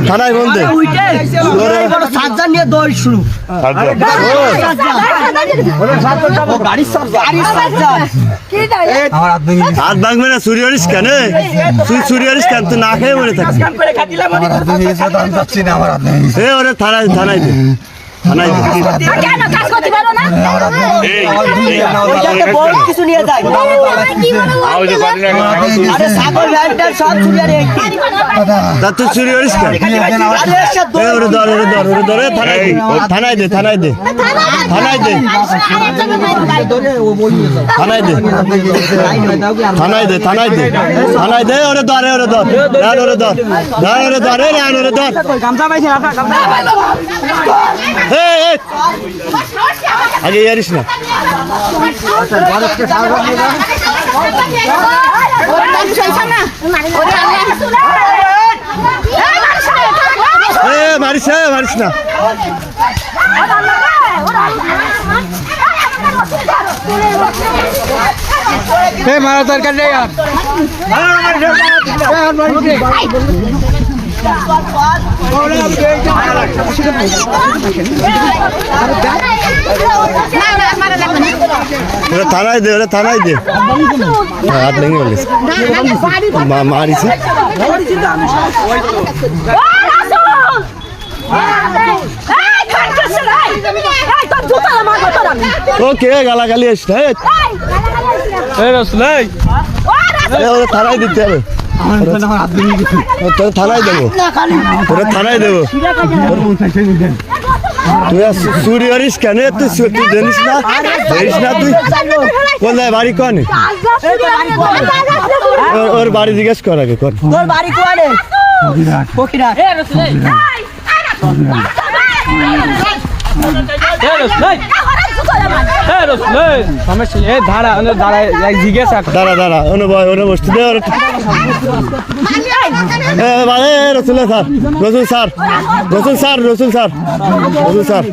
থানায় বলতে হাত ভাঙবে না সুরিয়ারিস কেন তুই সুরিয়ারিস কেন তুই না খেয়ে মরে থাকিস ওরে থানায় থানায় দে থানায় কিছু নিয়ে যায় তুই চুরি করিস থানায় দে থানায় দে থানায় দে থানায় দে থানায় দে থানায় দে থানায় দে ওরে ধরে ওরে ধর ওরে ধর ওরে ধরে ওরে ধর আগে ইয়ারিস না মারিস মারিস না মারা দরকার নেই থানায় দে থানায় দে হাত ভেঙে বলিস মারিস ওকে গালাগালি আসছে থানায় দিতে হবে থানায় দেবো ওরা থানায় দেবো তুই চুরি করিস কেন তুই তুই জানিস না জানিস না তুই কোন যায় বাড়ি কন ওর বাড়ি জিজ্ঞেস কর আগে কর বাড়ি দাঁড়া দাঁড়া বসতে দে রসুল স্যার রসুল স্যার রসুল স্যার রসুল স্যার রসুল স্যার